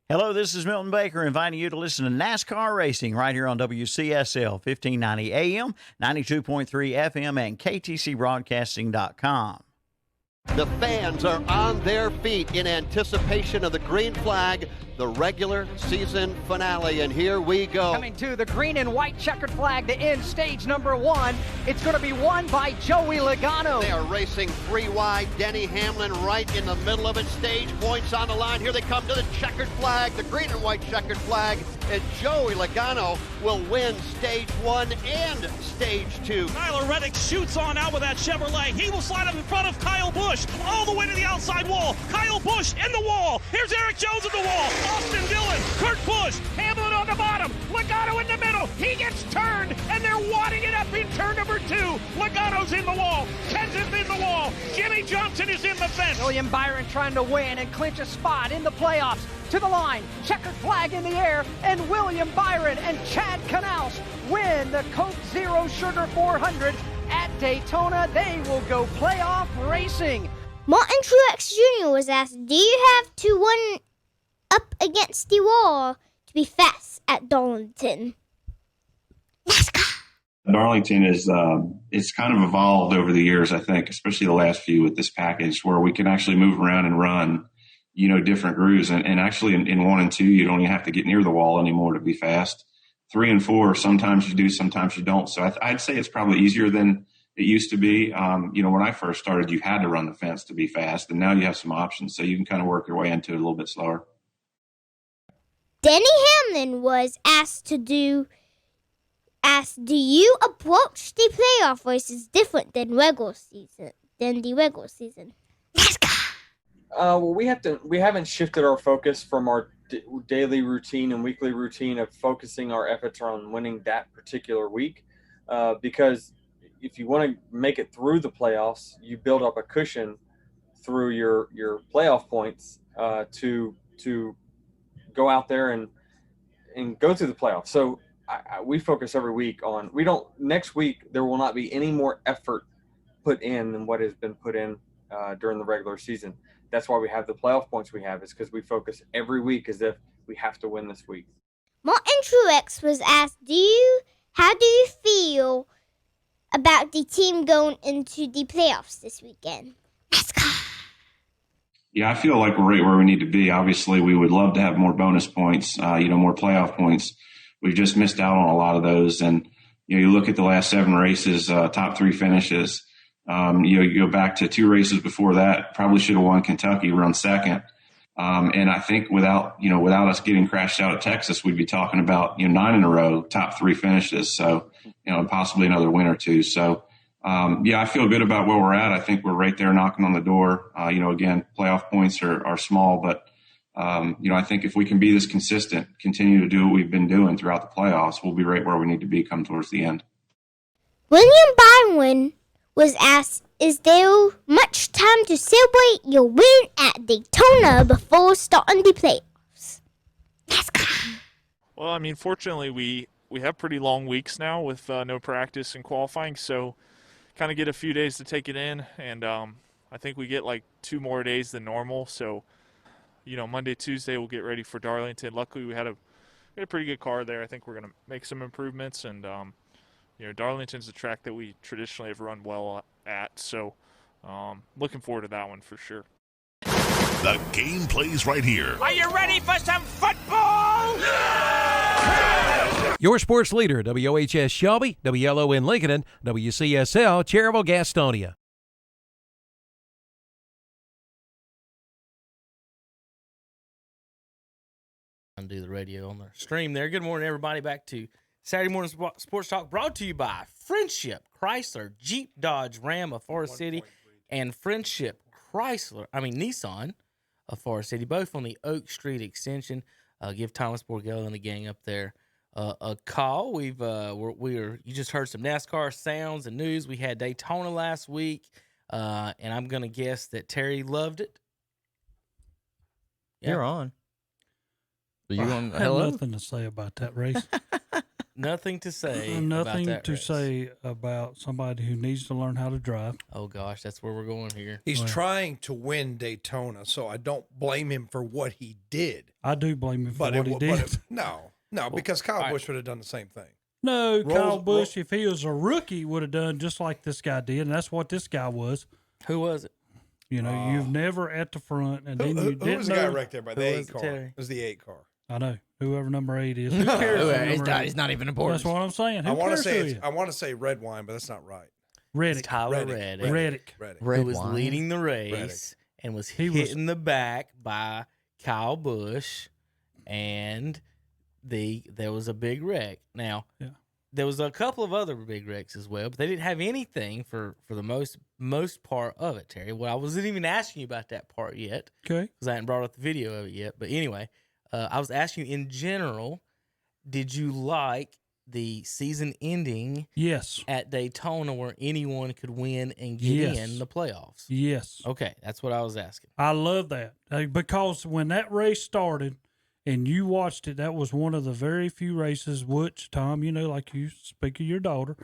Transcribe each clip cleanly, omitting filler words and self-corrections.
Hello, this is Milton Baker inviting you to listen to NASCAR Racing right here on WCSL 1590 AM, 92.3 FM, and KTCBroadcasting.com. The fans are on their feet in anticipation of the green flag, the regular season finale, and here we go. Coming to the green and white checkered flag to end stage number 1. It's going to be won by Joey Logano. They are racing 3 wide. Denny Hamlin right in the middle of it. Stage points on the line. Here they come to the checkered flag, the green and white checkered flag, and Joey Logano will win stage 1 and stage 2. Tyler Reddick shoots on out with that Chevrolet. He will slide up in front of Kyle Busch all the way to the outside wall. Kyle Busch in the wall. Here's Eric Jones at the wall. Austin Dillon, Kurt Busch, Hamlin on the bottom, Logano in the middle. He gets turned, and they're wadding it up in turn number 2. Logano's in the wall. Kenseth's in the wall. Jimmy Johnson is in the fence. William Byron trying to win and clinch a spot in the playoffs. To the line, checkered flag in the air, and William Byron and Chad Knaus win the Coke Zero Sugar 400 at Daytona. They will go playoff racing. Martin Truex Jr. was asked, do you have to run up against the wall to be fast at Darlington? NASCAR. Darlington is it's kind of evolved over the years, I think, especially the last few with this package, where we can actually move around and run, different grooves. And actually in 1 and 2, you don't even have to get near the wall anymore to be fast. 3 and 4, sometimes you do, sometimes you don't. So I'd say it's probably easier than it used to be. When I first started, you had to run the fence to be fast, and now you have some options, so you can kind of work your way into it a little bit slower. Denny Hamlin was asked, do you approach the playoff races different than the regular season? We haven't shifted our focus from our daily routine and weekly routine of focusing our efforts on winning that particular week, because if you want to make it through the playoffs, you build up a cushion through your playoff points to go out there and go through the playoffs. So we focus every week on, next week there will not be any more effort put in than what has been put in during the regular season. That's why we have the playoff points we have, is because we focus every week as if we have to win this week. Martin Truex was asked, how do you feel about the team going into the playoffs this weekend? Yeah, I feel like we're right where we need to be. Obviously, we would love to have more bonus points, more playoff points. We've just missed out on a lot of those. And, you look at the last 7 races, top 3 finishes. You go back to 2 races before that, probably should have won Kentucky, run second. And I think without us getting crashed out at Texas, we'd be talking about, 9 in a row, top 3 finishes. So, and possibly another win or 2. So, I feel good about where we're at. I think we're right there knocking on the door. Again, playoff points are small, but, I think if we can be this consistent, continue to do what we've been doing throughout the playoffs, we'll be right where we need to be come towards the end. William Byron was asked, is there much time to celebrate your win at Daytona before starting the playoffs? Well, fortunately, we have pretty long weeks now with no practice and qualifying, so kind of get a few days to take it in, and I think we get like 2 more days than normal. So, Monday, Tuesday we'll get ready for Darlington. Luckily, we had a pretty good car there. I think we're going to make some improvements, and Darlington's a track that we traditionally have run well at. So, looking forward to that one for sure. The game plays right here. Are you ready for some football? Your sports leader, WOHS Shelby, WLO in Lincoln, and WCSL Cherryville Gastonia. Do the radio on the stream there. Good morning, everybody. Back to Saturday Morning Sports Talk, brought to you by Friendship Chrysler, Jeep, Dodge, Ram of Forest City, and Nissan of Forest City, both on the Oak Street extension. Give Thomas Borgello and the gang up there a call. You just heard some NASCAR sounds and news. We had Daytona last week, and I'm going to guess that Terry loved it. You're on. I have nothing to say about that race. Nothing to say. Nothing about that to race. say about somebody who needs to learn how to drive. Oh gosh, that's where we're going here. He's trying to win Daytona, so I don't blame him for what he did. I do blame him for what he did. No, because Kyle Busch would have done the same thing. No, Kyle Busch, if he was a rookie, would have done just like this guy did, and that's what this guy was. Who was it? You know, you've never at the front, and then you didn't who was the know. guy right there by the 8 car? It was the 8 car. I know. Whoever number 8 is. Who cares? It's not even important. That's what I'm saying. Who I want cares to say red wine, but that's not right. Reddick. Tyler Reddick. Who was leading the race and was hit in the back by Kyle Busch, and there was a big wreck. Now, there was a couple of other big wrecks as well, but they didn't have anything for the most part of it, Terry. Well, I wasn't even asking you about that part yet. Okay. Because I hadn't brought up the video of it yet. But anyway, I was asking you in general, did you like the season ending at Daytona where anyone could win and get in the playoffs? Yes. Okay, that's what I was asking. I love that because when that race started and you watched it, that was one of the very few races which, Tom, you know, like you speak of your daughter,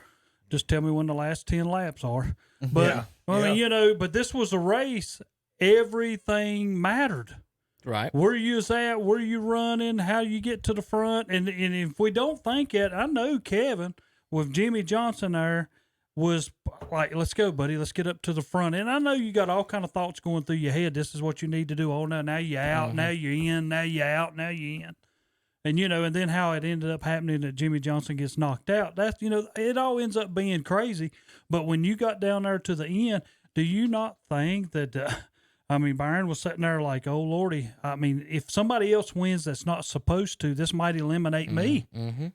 just tell me when the last 10 laps are. But, I mean, you know, but this was a race, everything mattered. Right. Where you was at, where you running, how you get to the front. And if we don't think it, I know Kevin with Jimmy Johnson there was like, let's go, buddy. Let's get up to the front. And I know you got all kind of thoughts going through your head. This is what you need to do. Oh, no, now you're out. Now you're in. Now you're out. Now you're in. And, you know, and then how it ended up happening that Jimmy Johnson gets knocked out. That's, you know, it all ends up being crazy. But when you got down there to the end, do you not think that, I mean, Byron was sitting there like, oh, Lordy. I mean, if somebody else wins that's not supposed to, this might eliminate me. Mm-hmm.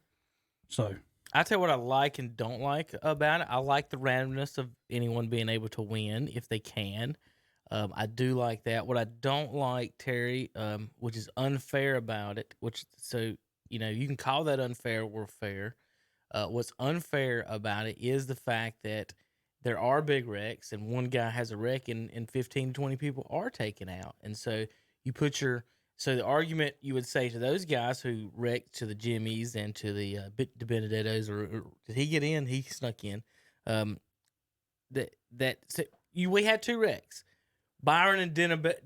So I tell you what I like and don't like about it. I like the randomness of anyone being able to win if they can. I do like that. What I don't like, Terry, which is unfair about it, so, you know, you can call that unfair or fair. What's unfair about it is the fact that there are big wrecks and one guy has a wreck and 15 to 20 people are taken out. And so you put so the argument you would say to those guys who wrecked to the Jimmys and to the Benedettos, or did he get in? He snuck in. We had 2 wrecks. Byron and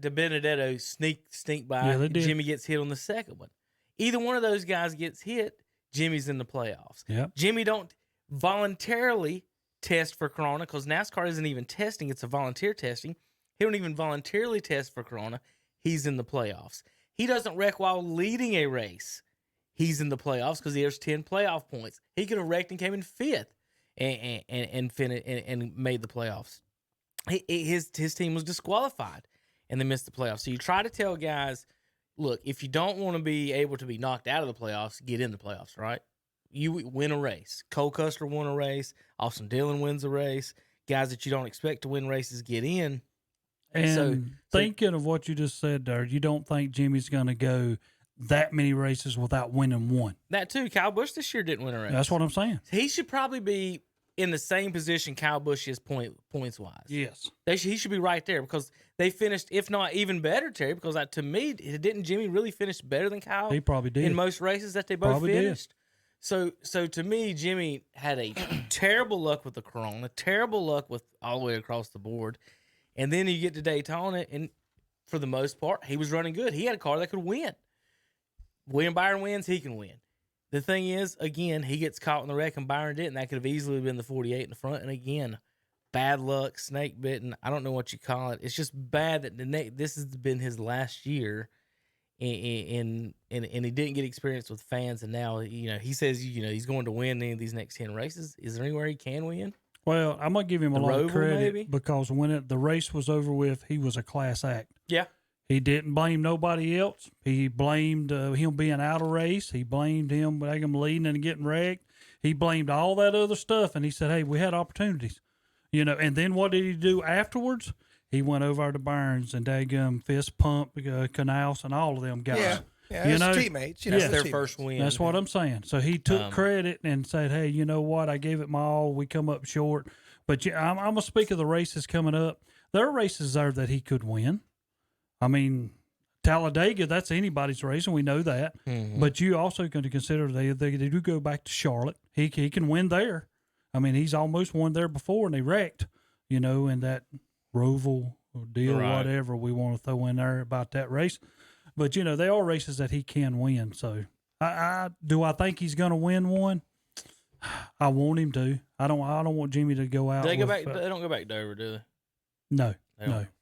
Benedetto sneak by. Yeah, they did. Jimmy gets hit on the second one. Either one of those guys gets hit, Jimmy's in the playoffs. Yep. Jimmy don't voluntarily test for corona because NASCAR isn't even testing. It's a volunteer testing. He don't even voluntarily test for corona. He's in the playoffs. He doesn't wreck while leading a race. He's in the playoffs because there's 10 playoff points. He could have wrecked and came in 5th and made the playoffs. His team was disqualified and they missed the playoffs. So you try to tell guys, look, if you don't want to be able to be knocked out of the playoffs, get in the playoffs, right? You win a race. Cole Custer won a race. Austin Dillon wins a race. Guys that you don't expect to win races get in. And thinking of what you just said there, you don't think Jimmy's going to go that many races without winning one. That too. Kyle Busch this year didn't win a race. That's what I'm saying. He should probably be in the same position Kyle Busch is points wise. Yes. He should be right there because they finished, if not even better, Terry, because to me, didn't Jimmy really finish better than Kyle? He probably did. In most races that they both Probably finished. So to me, Jimmy had a terrible luck with the corona, terrible luck with all the way across the board. And then you get to Daytona, and for the most part, he was running good. He had a car that could win. William Byron wins, he can win. The thing is, again, he gets caught in the wreck, and Byron didn't. That could have easily been the 48 in the front. And again, bad luck, snake bitten. I don't know what you call it. It's just bad that this has been his last year, and he didn't get experience with fans. And now, he says, he's going to win any of these next 10 races. Is there anywhere he can win? Well, I'm going to give him a lot of credit maybe? Because when the race was over with, he was a class act. Yeah. He didn't blame nobody else. He blamed him being out of race. He blamed him leading and getting wrecked. He blamed all that other stuff, and he said, hey, we had opportunities. And then what did he do afterwards? He went over to Burns and daggum fist pump, Canals, and all of them guys. Yeah, his teammates. That's their first win. That's what I'm saying. So he took credit and said, hey, you know what? I gave it my all. We come up short. But I'm going to speak of the races coming up. There are races there that he could win. I mean, Talladega, that's anybody's race, and we know that. Mm-hmm. But you also going to consider they do go back to Charlotte. He can win there. I mean, he's almost won there before, and they wrecked, in that Roval deal, whatever we want to throw in there about that race. But, they are races that he can win. So, I think he's going to win one? I want him to. I don't want Jimmy to go out. They go back. They don't go back to Dover, do they? No.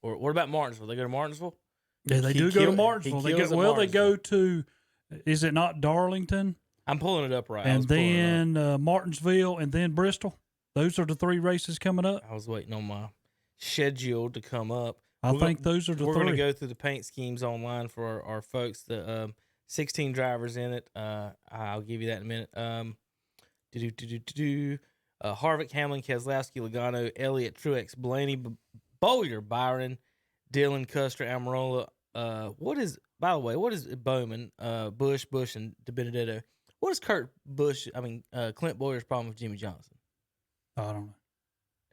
Or what about Martinsville? They go to Martinsville? Yeah, they do go to Martinsville. They go to, is it not Darlington? I'm pulling it up right. And then Martinsville and then Bristol. Those are the 3 races coming up. I was waiting on my schedule to come up. I think those are the 3. We're going to go through the paint schemes online for our folks. The 16 drivers in it. I'll give you that in a minute. Harvick, Hamlin, Keselowski, Logano, Elliott, Truex, Blaney, Bowyer, Byron, Dillon, Custer, Almirola. What is Bowman, Busch, and DiBenedetto? What is Clint Bowyer's problem with Jimmy Johnson? I don't know.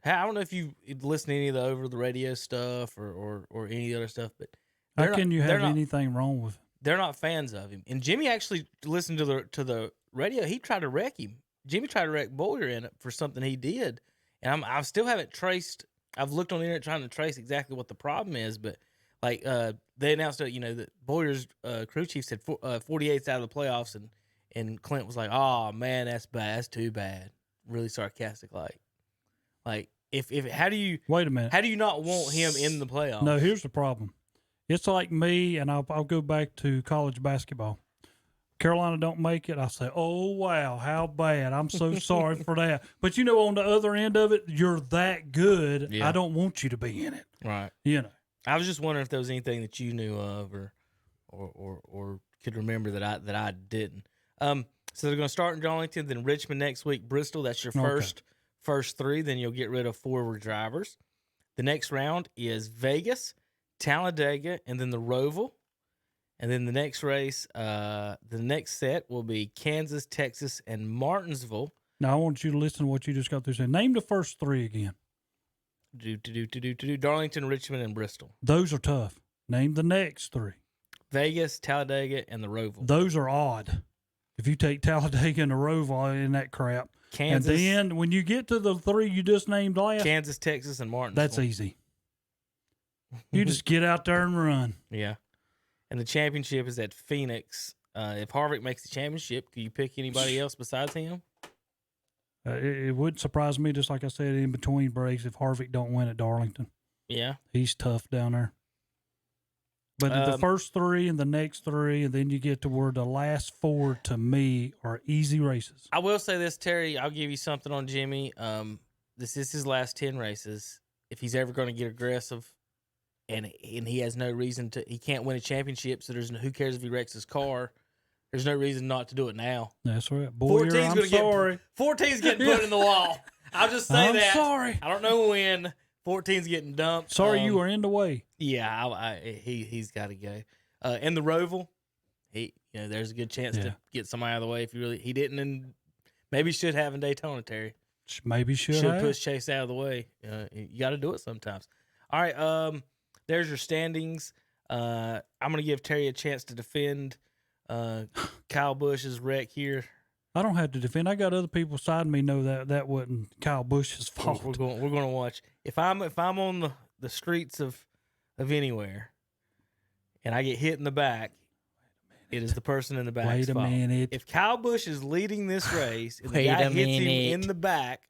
I don't know if you listen to any of the over the radio stuff or any other stuff, but how can you have anything wrong with? They're not fans of him. And Jimmy actually listened to the radio. He tried to wreck him. Jimmy tried to wreck Bowyer in it for something he did, and I still haven't traced. I've looked on the internet trying to trace exactly what the problem is, but they announced that that Bowyer's crew chief said 48's out of the playoffs, and Clint was like, "Oh man, that's bad. That's too bad." Really sarcastic, like if how do you wait a minute? How do you not want him in the playoffs? No, here's the problem. It's like me, and I'll go back to college basketball. Carolina don't make it. I say, oh wow, how bad! I'm so sorry for that. But on the other end of it, you're that good. Yeah. I don't want you to be in it. Right. I was just wondering if there was anything that you knew of or could remember that I didn't. So they're going to start in Darlington, then Richmond next week, Bristol. That's your first 3. Then you'll get rid of 4 drivers. The next round is Vegas, Talladega, and then the Roval. And then the next race, the next set will be Kansas, Texas, and Martinsville. Now I want you to listen to what you just got through saying. Name the first 3 again. Darlington, Richmond, and Bristol. Those are tough. Name the next 3. Vegas, Talladega, and the Roval. Those are odd. If you take Talladega and the Roval in that crap. Kansas. And then when you get to the 3 you just named last. Kansas, Texas, and Martinsville. That's easy. You just get out there and run. Yeah. And the championship is at Phoenix. If Harvick makes the championship, could you pick anybody else besides him? It wouldn't surprise me, just like I said, in between breaks, if Harvick don't win at Darlington. Yeah. He's tough down there. But the first 3 and the next 3, and then you get to where the last 4, to me, are easy races. I will say this, Terry. I'll give you something on Jimmy. This is his last 10 races. If he's ever going to get aggressive, and he has no reason to, he can't win a championship, so who cares if he wrecks his car? There's no reason not to do it now. That's right. Boy, I'm sorry. 14's getting put in the wall. I'll just say that. I'm sorry. I don't know when. 14's getting dumped. Sorry, you were in the way. Yeah, he's got to go. And the Roval, there's a good chance to get somebody out of the way if he didn't, and maybe should have in Daytona, Terry. Maybe should push Chase out of the way. You got to do it sometimes. All right, there's your standings. I'm going to give Terry a chance to defend Kyle Busch's wreck here. I don't have to defend. I got other people beside me know that wasn't Kyle Busch's fault. We're going to watch. If I'm on the streets of anywhere and I get hit in the back, it is the person in the back. Wait a minute. If Kyle Busch is leading this race and the guy hits him in the back,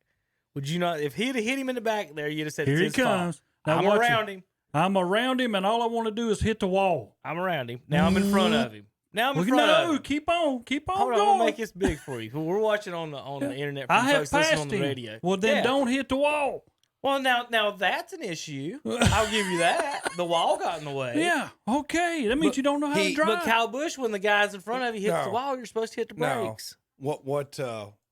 would you not? If he'd have hit him in the back there, you'd have said here it's he his comes. Fault. Now I'm around him. I'm around him, and all I want to do is hit the wall. I'm around him. Now I'm in front of him. Now I'm in front of him. Keep on Hold going. on, I'm gonna make this big for you. We're watching on the internet. I have folks passed on the him. radio. Well, then don't hit the wall. Well, now that's an issue. I'll give you that. The wall got in the way. Yeah, okay. That means you don't know how to drive. But Kyle Busch, when the guy's in front of you hits the wall, you're supposed to hit the brakes.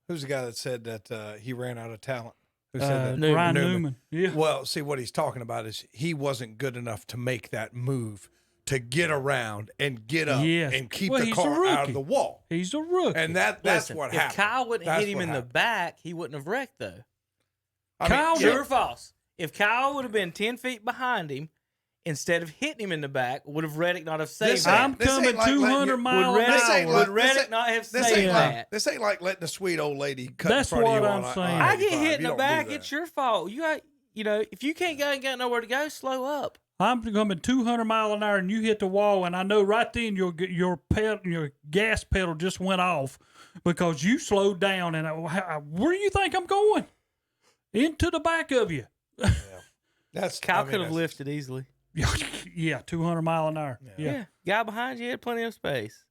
Who's the guy that said that he ran out of talent? Who said that? Ryan Newman. Yeah. Well, see, what he's talking about is he wasn't good enough to make that move to get around and get up and keep the car out of the wall. He's a rookie. And that's what happened. If Kyle wouldn't hit him in the back, he wouldn't have wrecked, though. Kyle, true or false? If Kyle would have been 10 feet behind him instead of hitting him in the back, would have Reddick not have saved I'm coming 200 miles an hour. Would Reddick not have saved that? This ain't like letting a sweet old lady cut That's in front what of you I'm on saying. I get hit in You the don't back. do that. It's your fault. If you can't go and got nowhere to go, slow up. I'm coming 200 miles an hour, and you hit the wall, and I know right then your gas pedal just went off because you slowed down. And where do you think I'm going? Into the back of you. Kyle could have lifted easily. Yeah, 200 mile an hour. Yeah. Guy behind you had plenty of space.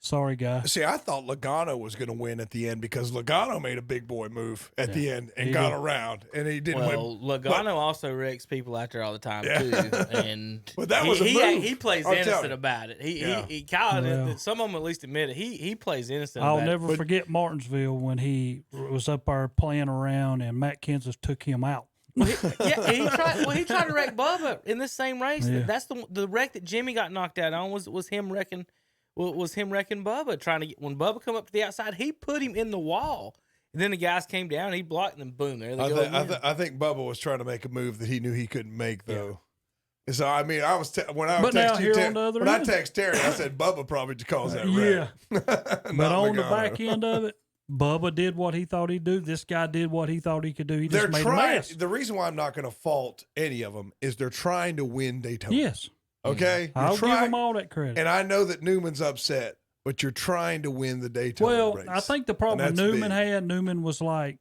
Sorry, guy. See, I thought Logano was going to win at the end because Logano made a big boy move at the end and got around, and he didn't win. Well, Logano also wrecks people out there all the time too, and but that was a move. He plays innocent about it. He Kyle, some of them at least admit it. He plays innocent. I'll about never it. forget Martinsville when he was up there playing around and Matt Kenseth took him out. He tried to wreck Bubba in this same race. Yeah. That's the wreck that Jimmy got knocked out on was him wrecking. Was him wrecking Bubba, trying to get when Bubba come up to the outside, he put him in the wall. And then the guys came down, he blocked them, boom, there they go. I think Bubba was trying to make a move that he kneut he couldn't make, though. Yeah. So, I mean, when I text Terry, I said Bubba probably caused that wreck. But on the back end of it, Bubba did what he thought he'd do. This guy did what he thought he could do. He just made a mess. The reason why I'm not going to fault any of them is they're trying to win Daytona. Yes. Okay? I'll give them all that credit. And I know that Newman's upset, but you're trying to win the Daytona race. I think the problem Newman was like,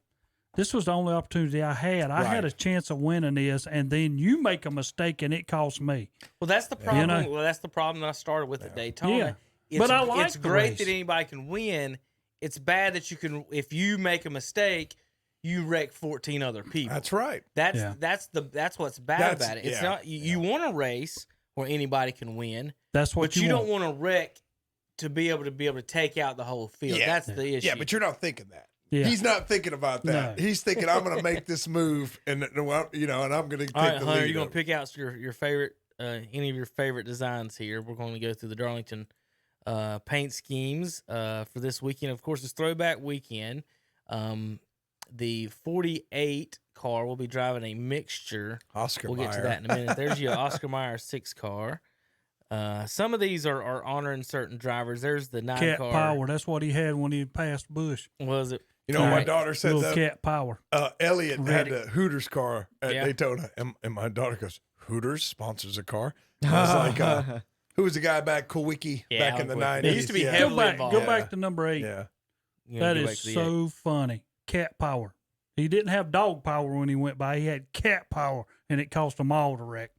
this was the only opportunity I had. I had a chance of winning this, and then you make a mistake, and it cost me. Well, that's the problem. Well, that's the problem that I started with at Daytona. Yeah. But I like it's great that anybody can win. It's bad that you can, if you make a mistake, you wreck 14 other people. That's right. That's what's bad about it. It's not you want to race where anybody can win. That's what you don't want to wreck to be able to take out the whole field. Yeah. That's the issue. Yeah, but you're not thinking that. Yeah. He's not thinking about that. No. He's thinking, I'm going to make this move, and and I'm going to take all right, the Hunter, lead. you're going to pick out your favorite, any of your favorite designs here. We're going to go through the Darlington paint schemes for this weekend. Of course, it's throwback weekend. The 48 car will be driving a mixture. Oscar We'll get to Mayer. that in a minute. There's your Oscar Mayer 6 car. Some of these are honoring certain drivers. There's the 9 Cat car. Power. That's what he had when he passed Bush. Was it? You know, my daughter said Little that. Cat Power. Elliot had a Hooters car at Yeah. Daytona, and my daughter goes, Hooters sponsors a car? And I was like, who was the guy back, Kowicki, Yeah, back in the Kowicki. 90s? He used to be yeah. heavily involved. Go back to number 8. Yeah. That is so funny. Cat Power. He didn't have dog power when he went by. He had cat power, and it cost them all to wreck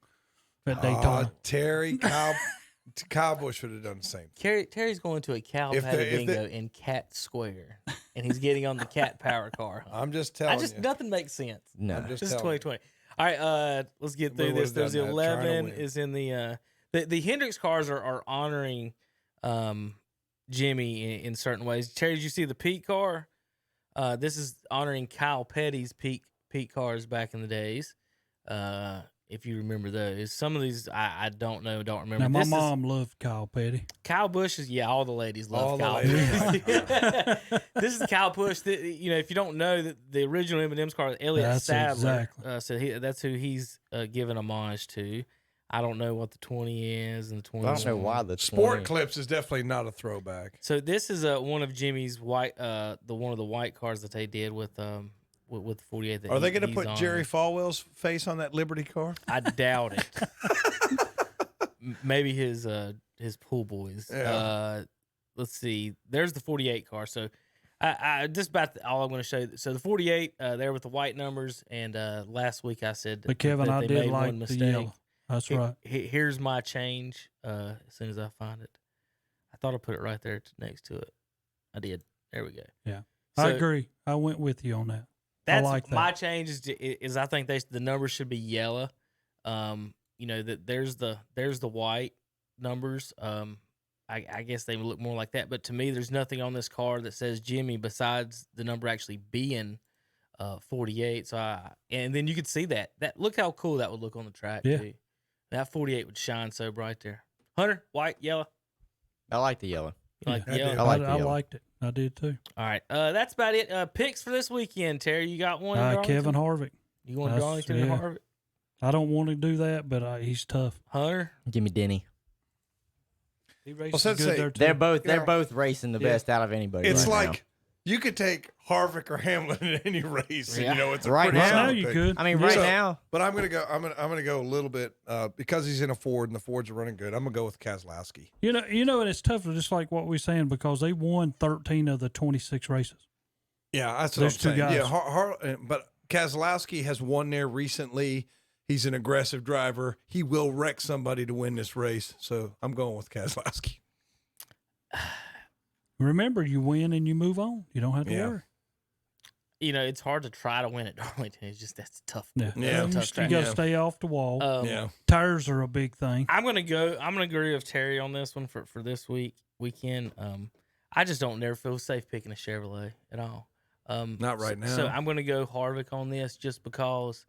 at Daytona. Terry, Kyle Busch would have done the same thing. Terry's going to a cow patty bingo in Cat Square, and he's getting on the Cat Power car. I'm just telling you. Nothing makes sense. No. I'm just This is telling you. 2020. All right, let's get through this. There's the 11 is in the Hendricks cars are honoring Jimmy in certain ways. Terry, did you see the Pete car? This is honoring Kyle Petty's Pete cars back in the days. If you remember those, some of these I don't remember. Now, my mom loved Kyle Petty. Kyle Busch is all the ladies love All the Kyle ladies. Busch. This is Kyle Busch. If you don't know, the original M&M's car, Elliott That's Sadler, exactly. that's who he's giving homage to. I don't know what the 20 is and the 20. I don't know why the Sport 20. Clips is definitely not a throwback. So this is one of Jimmy's white, one of the white cars that they did with the 48. Are they going to put Jerry Falwell's face on that Liberty car? I doubt it. Maybe his pool boys. Yeah. Let's see. There's the 48 car. So I just about all I'm going to show you. So the 48 there with the white numbers, and last week I said But Kevin, that I they did made like one the mistake. yellow. That's right. Here's my change. As soon as I find it, I thought I put it right there next to it. I did. There we go. Yeah, So, I agree. I went with you on that. That's I like that. my change is I think the numbers should be yellow. That there's the white numbers. I guess they would look more like that. But to me, there's nothing on this car that says Jimmy besides the number actually being 48. So and then you could see that look how cool that would look on the track too. That 48 would shine so bright there. Hunter, white, yellow. I like the yellow. You like the yellow? I like the I yellow. liked it. I did too. All right. That's about it. Picks for this weekend, Terry. You got one? in Kevin Darlington? Harvick. You want That's- Darlington and yeah. Harvick? I don't want to do that, but he's tough. Hunter, give me Denny. He races Well, good there too. They're both racing the best out of anybody. It's right like you could take Harvick or Hamlin in any race, and it's a right pretty now. solid You pick. could. I mean, right So, now. But I'm gonna go. I'm gonna go a little bit because he's in a Ford and the Fords are running good. I'm gonna go with Keselowski. You know, and it's tough, just like what we're saying, because they won 13 of the 26 races. Yeah, that's what There's I'm two saying. guys. Yeah, but Keselowski has won there recently. He's an aggressive driver. He will wreck somebody to win this race. So I'm going with Keselowski. Remember, you win and you move on. You don't have to worry. You know, it's hard to try to win at Darlington. It's just that's tough. Yeah, Tough you got to stay off the wall. Tires are a big thing. I'm gonna agree with Terry on this one for this weekend. I just don't never feel safe picking a Chevrolet at all. Not right now. So I'm gonna go Harvick on this just because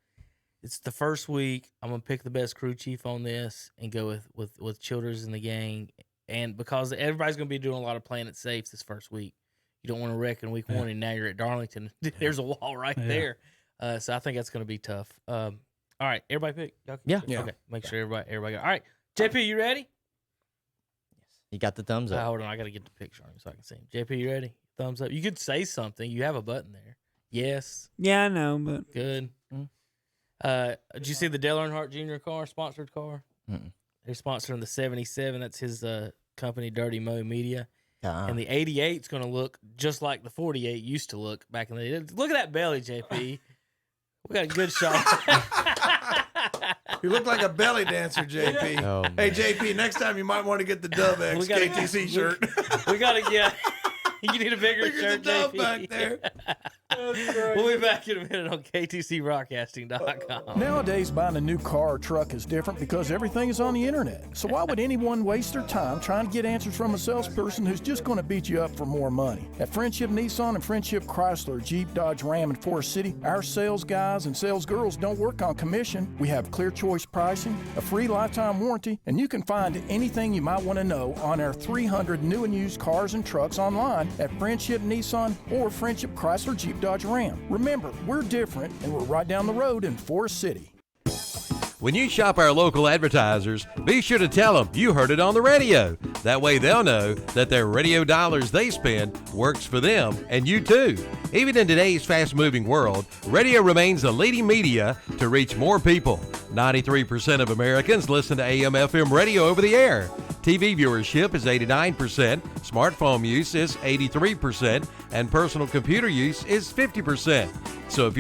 it's the first week. I'm gonna pick the best crew chief on this and go with Childers and the gang, and because everybody's gonna be doing a lot of playing it safe this first week. You don't want to wreck in week one, and now you're at Darlington. There's a wall right there. So I think that's going to be tough. All right, everybody pick? Yeah. Okay, make sure everybody go. All right, JP, you ready? You got the thumbs up. Hold on, I got to get the picture on you so I can see him. JP, you ready? Thumbs up. You could say something. You have a button there. Yes. Yeah, I know, but. Good. Did you see the Dale Earnhardt Jr. car, sponsored car? Mm-mm. They're sponsoring the 77. That's his company, Dirty Mo Media. Uh-huh. And the 88's going to look just like the 48 used to look back in the day. Look at that belly, JP. We got a good shot. You look like a belly dancer, JP. Oh, hey, JP, next time you might want to get the Dub X KTC shirt. We got to get. You need a bigger Look at shirt, the Dub JP. back there. We'll be back in a minute on KTCBroadcasting.com. Nowadays, buying a new car or truck is different because everything is on the internet. So why would anyone waste their time trying to get answers from a salesperson who's just going to beat you up for more money? At Friendship Nissan and Friendship Chrysler, Jeep, Dodge, Ram, and Forest City, our sales guys and sales girls don't work on commission. We have clear choice pricing, a free lifetime warranty, and you can find anything you might want to know on our 300 new and used cars and trucks online at Friendship Nissan or Friendship Chrysler, Jeep, Dodge, Ram. Remember, we're different, and we're right down the road in Forest City. When you shop our local advertisers, be sure to tell them you heard it on the radio. That way they'll know that their radio dollars they spend works for them and you too. Even in today's fast-moving world, radio remains the leading media to reach more people. 93% of Americans listen to AM/FM radio over the air. TV viewership is 89%, smartphone use is 83%, and personal computer use is 50%. So if